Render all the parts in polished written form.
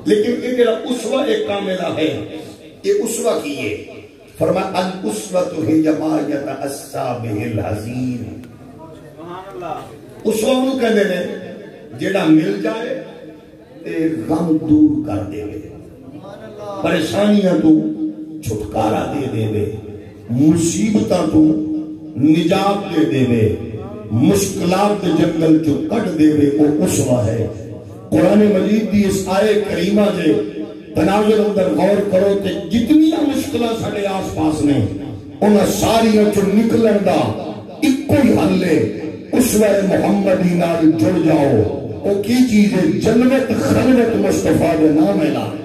لیکن یہ جڑا اسوہ ایک کاملہ ہے، یہ اسوہ کی ہے، فرمایا الاسوۃ ہی ما یتأسیٰ بہ الحزین۔ اسوہ انہوں کہنے نے جڑا مل جائے تے غم دور کر دے وے، پریشانیاں تو چھٹکارا دے دے وے، مصیبتاں تو نجات دے دے وے، مشکلات جنگل جو کٹ دے وے، وہ اسوہ ہے۔ قرآن مجید دی اس آئے کریمہ جے تناظر اندر غور کرو کہ جتنی مشکلہ ساڑھے آس پاس نے انہاں ساریاں چو نکلن دا ایک کوئی حل لے، اسوہ محمدی نال جڑ جاؤ۔ وہ کی چیز ہے؟ جنت خلوت مصطفیٰ دے نام اعلان،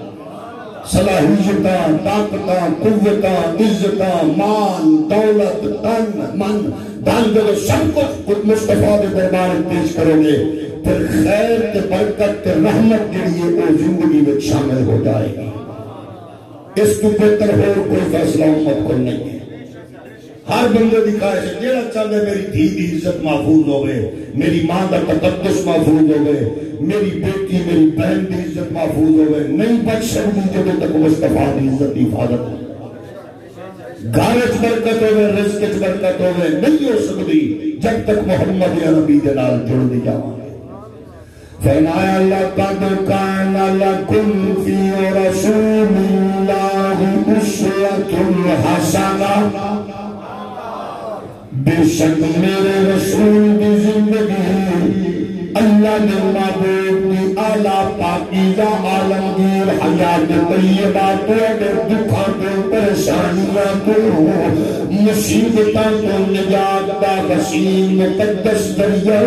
صلاحیتاں، طاقتاں، قوتاں، عزتاں، مال، دولت، تن، من، دل دل سب کچھ مصطفیٰ دے دربار پیش کرو گے، پھر خیر تے برکت تے رحمت جڑی ہے وہ زندگی میں شامل ہو جائے گی۔ اس کو بہتر ہو کوئی فیصلہ امت کو نہیں ہے۔ ہر بندے دی خواہش ہے جیڑا چاہے میری دھی دی عزت محفوظ ہوئے، میری ماں دا تقدس محفوظ ہوئے، میری بیٹی میری بہن دی عزت محفوظ ہوئے، نہیں بچ سکتی جب تک مصطفیٰ دی عزت دی حفاظت ہے۔ گھرچ برکت ہوئے، رزقچ برکت ہوئے، نہیں ہو سکتی جب تک محمد یا نبی دے نال جڑ دی جاواں۔ فرمایا لقد کان لکم فی رسول اللہ اسوۃ حسنہ، بے شک میرے رسول کی زندگی اللہ نے معبود کی اعلیٰ پاکیزہ عالمگیر حیات طیبہ تو اگر دکھا تو پریشانیاں تو مصیبتاں تو نجات دا وسیع مقدس دریا،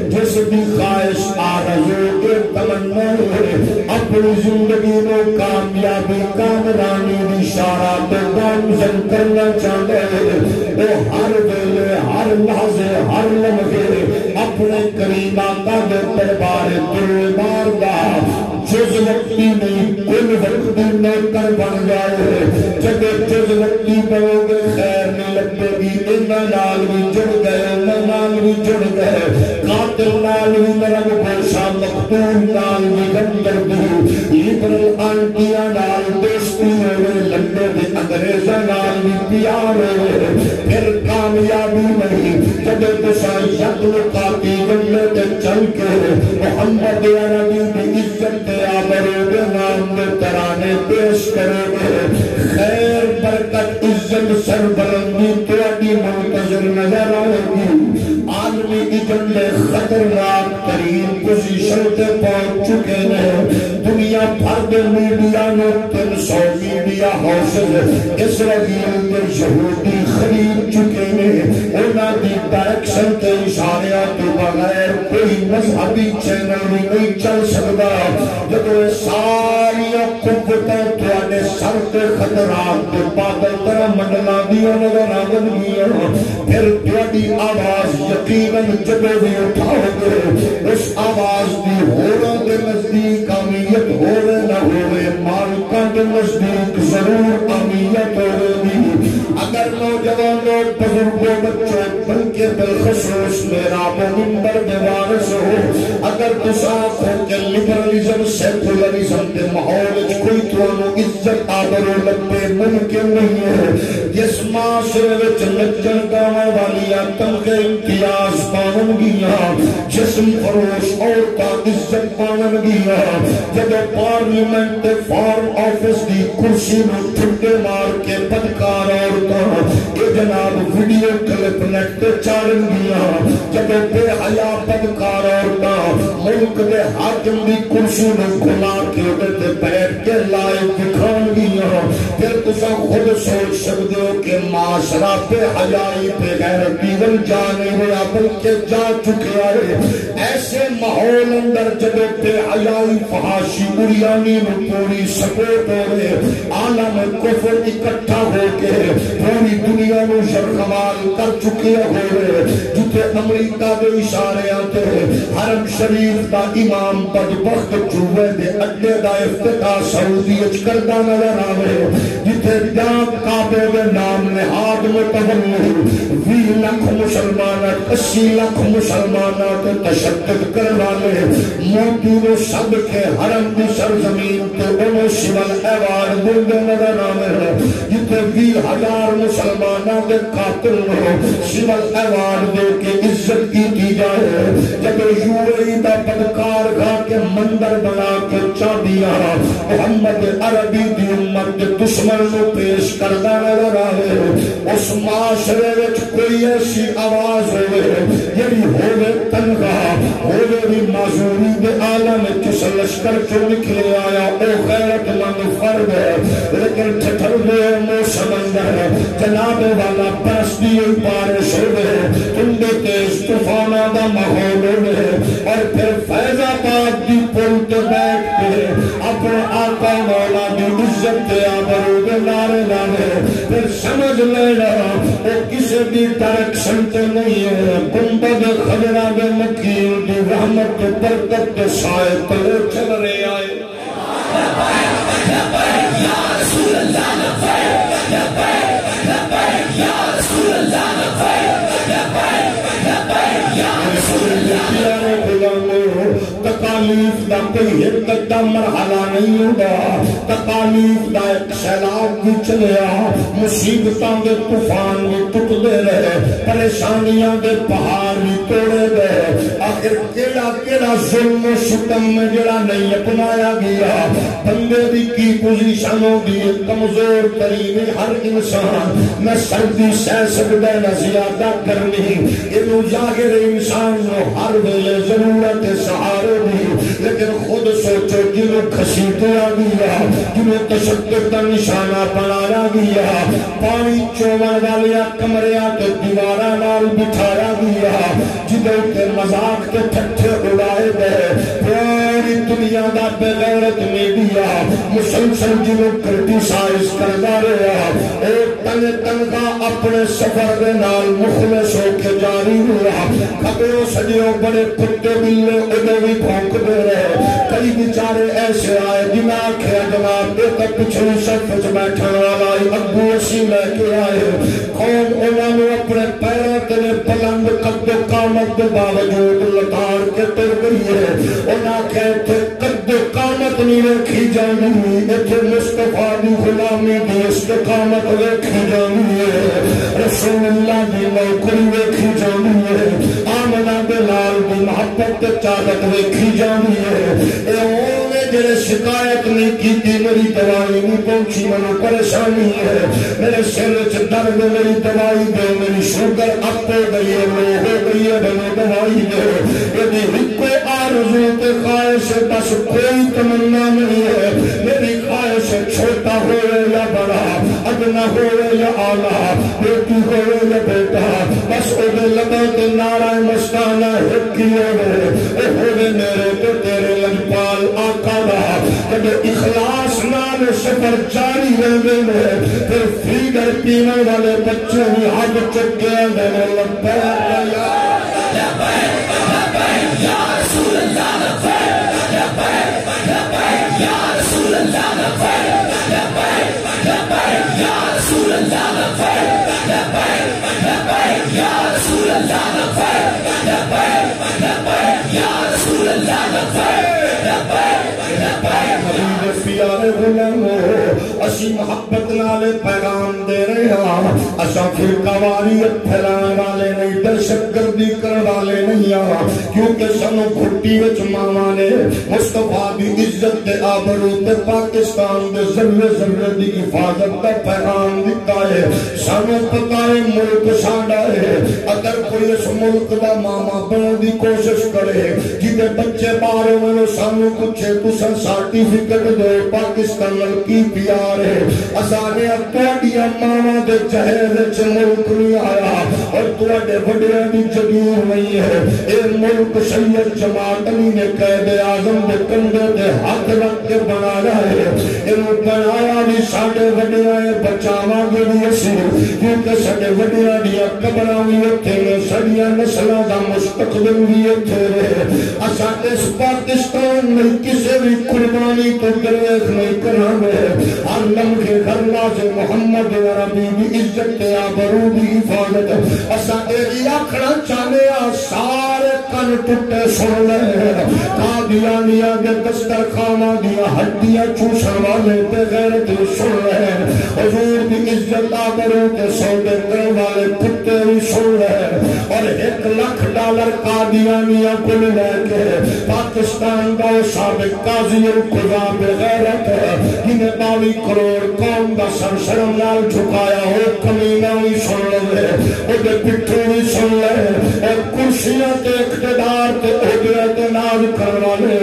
جس بھی خواہش آرزو کے تمنا اپنی زندگی میں کامیابی کامرانی دی شارات گامزن کرنا چاہتے وہ ہر ویلے ہر لحظے ہر لمحے اپنے کریم آقا دے دربار دربار دا جز وقتی نہیں کل وقتی نیکر بن جائے، جب جز وقتی بنو گے خیر میں لگے گی، انہاں نال بھی جڑ گئے، انہاں نال بھی جڑ گئے، قاتل نال بھی نرم گوشا، مقتول نال بھی گندردی، لیبرل آنٹیاں نال دوستی ہوئے، لندے دے انگریزہ نال بھی پیار ہوئے، پھر کامیابی نہیں جب تسا یقل قاتی جنلے دے چل کے محمد عربی بھی عزت دے آبرو دے نام دے ترانے پیش کرے گے، خیر برکت عزت سربلندی تیاری منتظر نظر آئے گی۔ عالمی ایجنڈے خطرناک ترین پوزیشن تے پہنچ چکے ہیں، دنیا بھر دے میڈیا نے 300 میڈیا ہاؤسز اسرائیل کے یہودی خرید چکے ہیں، انہاں دی ڈائریکشن تے اشاریات کے بغیر کوئی مذہبی چینل نہیں چل سکتا۔ جب یہ ساری قوتیں تواڈے سر تے خطرات کے بادل طرح منڈلا دیا نظر آگن گیا، پھر تواڈی آواز یقیناً جب بھی اٹھاؤ گے، اس آواز دی ہوراں دے نزدیک اہمیت ہوئے نہ ہوئے، مالکاں دے نزدیک ضرور اہمیت ہوئے۔ اگر نوجوان لوگ بزرگوں بچوں بلکہ بالخصوص میرا منبر دے وارث ہو، اگر تصاف ہو کہ لبرلزم سیکولرزم دے ماحول کوئی توانو عزت آبرو لگے ممکن نہیں ہے، جس معاشرے وچ لچن گاواں والیاں تنخے امتیاز پاون گیاں، جسم فروش عورتاں عزت پاون گیاں، جب پارلیمنٹ فارم آفس دی کرسی میں ٹھنڈے مار کے بدکار عورتاں کہ جناب ویڈیو کلپ نیٹ تے چارن گیاں، جب بے حیا بدکار عورتاں ملک دے حاکم دی کرسی میں گھلا کے تے بیٹھ کے لائیو دکھان گیاں، پھر تساں خود سوچ سکتے ہو کہ معاشرہ بے حیائی بے غیرتی ول جانے ہوا بلکہ جا چکے آئے۔ ایسے ماحول اندر جب بے حیائی فحاشی بریانی میں پوری سپورٹ ہو رہے، عالم کفر اکٹھا ہو کے پوری دنیا میں شرخوال کر چکے ہوئے، جتے امریکہ دے اشارے آتے حرم شریف دا امام بدبخت چوہے دے اڈے دا افتتاح سعودی اچ کردہ نظر آوے، جتے جام کعبے دے نام نہاد بعد متولی 20 لاکھ مسلمانات 80 لاکھ مسلمانات تشدد کرنے والے موتی نو سب کے حرم دی سرزمین تے انہوں شیول ایوارڈ دے نظر آمد جتے 20,000 مسلمانوں کے قاتل نو شیول ایوارڈ دے کے عزت کی جائے جب یوئی دا بدکار گھا کے مندر بنا کے چاندیا محمد عربی دی امت دشمن نو پیش کردہ نظر آئے اس معاشرے وچ کوئی ایسی آواز ہوئے یعنی ہوئے تنگاہ ہوئے بھی معذوری دے عالم کس لشکر جو نکلے آیا او غیرت مند فرد ہے لیکن ٹھٹر میں موسم اندر جناب والا پرستی بارش ہوئے تندے تیز طوفانہ دا ماحول ہوئے اور پھر فیض آباد دی پل تے بیٹھ کے اپنے آقا مولا دی عزت تے آبرو دے نارے لانے پھر سمجھ لینا وہ کسی بھی ڈائریکشن تے نہیں ہے گنبد خضرہ دے مکین دی رحمت تے برکت تے سائے تلے چل رہے آئے لبیک یا رسول اللہ لبیک لبیک لبیک یا رسول اللہ لبیک لبیک لبیک یا رسول اللہ پیارے غلاموں تکالیف دا کوئی حرکت دا مرحلہ نہیں ہوگا تکالیف دا ایک سیلاب بھی چلیا مصیبتاں دے طوفان بھی ٹوٹ دے رہے پریشانیاں دے پہاڑ بھی توڑے گئے آخر کیڑا ظلم و ستم میں جڑا نہیں اپنایا گیا بندے دی کی پوزیشن ہوگی کمزور ترین ہر انسان نہ سردی سہ سکتا نہ زیادہ کرنی انہوں جاگر انسان نو ہر ویلے ضرورت سہارے بھی لیکن خود سوچو جنہوں کھسیٹے آ گیا جنہوں تشدد کا نشانہ بنایا گیا پانی چومن والیا کمریا کے دیوارہ نال بٹھایا گیا جدھوں کے مذاق کے ٹھٹھے اڑائے گئے پوری دنیا دا بغیرت میڈیا مسلسل جنہوں کرٹیسائز کردا رہا ایک تنگا اپنے سفر دے نال مخلص ہو کے جاری ہوا کھبیوں سجیوں بڑے کتے بلے ادھے بھی بھونک دے رہے کئی بیچارے ایسے آئے دماغ ہے جناب دے تک پچھلی صف بیٹھنے والا ابو اسی لے کے آئے قوم انہوں نے اپنے پیروں تلے بلند قد و قامت دے باوجود لتاڑ کے تر گئی ہے انہوں کہتے قد و قامت نہیں رکھی جانی ایتھے مصطفیٰ دی غلامی دی استقامت رکھی جانی ہے رسول اللہ دی نوکری رکھی جانی ہے آمنہ بلال دی محبت چادت رکھی جانی ہے اے اونے جڑے شکایت نہیں کی تھی میری دوائی نہیں پہنچی منو پریشانی ہے میرے سر سے درد میری دوائی دے میری شوگر اپ ہو گئی ہے لو ہو گئی ہے بنو دوائی دے یعنی کوئی آرزو تے خواہش بس کوئی تمنا نہیں ہے میری خواہش چھوٹا ہوئے یا بڑا ادنا ہوئے یا آلہ بیٹی ہوئے یا بیٹا بس اوہ لبا تے نعرہ مستانہ حقی ہوئے میرے تو تیرے لجپال آقا دا جب اخلاص نال سفر جاری رہے میں پھر فیڈر پینے والے بچے بھی حد چکے میرے لبیک یا رسول اللہ لبیک لبیک لبیک یا رسول اللہ لبیک لبیک لبیک یا رسول اللہ لبیک لبیک لبیک یا رسول اللہ لبیک لبیک لبیک یا رسول اللہ لبیک لبیک لبیک پیارے غلامو اسی محبت نالے پیغام دے رہے ہاں اساں فرقہ واریت پھیلانے والے نہیں دہشت گردی کرنے والے نہیں ہاں کیونکہ سنو گھٹی وچ ماما نے مصطفیٰ دی عزت دے آبرو تے پاکستان دے ذرے ذرے دی حفاظت کا پیغام دیتا ہے سانو پتہ ہے ملک ساڈا ہے اگر کوئی اس ملک دا ماما بننے دی کوشش کرے جدے بچے باہر ہوئے سانو پوچھے تساں سرٹیفکیٹ دے پاکستان کی پیار ہے اسانے اکاڈیا ماما دے چہرے چ ملک نہیں آیا اور تواڈے وڈیاں دی جگیر نہیں ہے اے ملک سید جماعت علی نے قائد اعظم دے کندھے تے ہاتھ رکھ کے بنایا ہے اینو بنایا بھی ساڈے وڈیاں بچاواں گے بھی اسی کیونکہ ساڈے وڈیاں دی قبراں وی اوتھے نے ساڈیاں نسلاں دا مستقبل بھی اوتھے ہے اساں اس پاکستان میں کسی بھی قربانی تو گریز تاریخ نہیں کرانگے ہر لمحے گھرنا سے محمد عربی بھی عزت آبرو بھی حفاظت اسا ایری آکھنا چاہنے سارے کن ٹوٹے سن لے قادیانیاں دے دسترخانہ دیا ہڈیاں چوسن والے تے غیرت سن لے حضور دی عزت آبرو کے سودے کرنے والے پتے بھی سن لے اور $1,00,000 قادیانیاں کو لے کے پاکستان کا سابق قاضی القضا بغیرت جنہیں 22 کروڑ قوم دا سر شرم نال جھکایا ہو کمینہ بھی سن لے اُدھے پٹھے بھی سن لے اور کرسیاں تے اقتدار تے عدرت ناز کروالے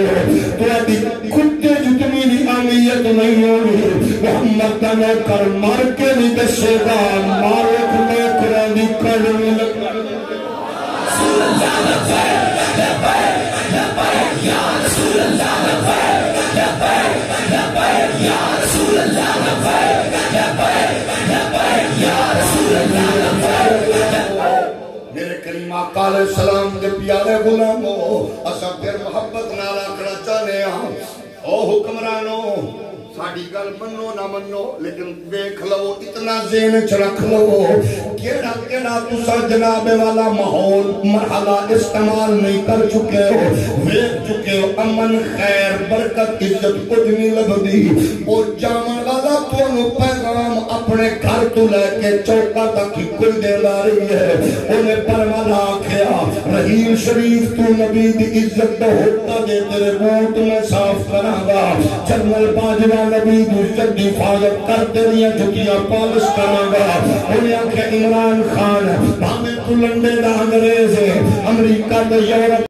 تو ایدی کتے جتنی بھی اہمیت نہیں ہوگی محمد کا نوکر مار کے بھی دسے گا مالک نوکران دی کلمی لگا رسول اللہ لبیک لبیک لبیک یا رسول اللہ لبیک لبیک لبیک یا رسول اللہ لبیک لبیک لبیک یا رسول اللہ لبیک میرے کریم آقا علیہ السلام دے پیارے غلاموں اسا پھر محبت نال آکھنا چاہنے ہاں او حکمرانو ساڑی گل منو نہ منو لیکن دیکھ لو اتنا ذہن چ رکھ لو کیڑا کیڑا تسا جناب والا ماحول مرحلہ استعمال نہیں کر چکے ہو ویکھ چکے ہو امن خیر برکت عزت کچھ نہیں لبدی او جامن والا تانوں پیغام اپنے گھر تو لے کے چوکا تک ہی کل دے لا رہی ہے انہیں پروانا آکھیا رحیل شریف تو نبی دی عزت دا ہوتا دے تیرے بوٹ میں صاف کراں گا جنرل باجوہ نبی دی عزت دی حفاظت کر تیریاں جھکیاں پالش کراں گا انہیں آکھیا عمران خان بھامے تو لنڈے دا انگریز ہے امریکہ دا یورپ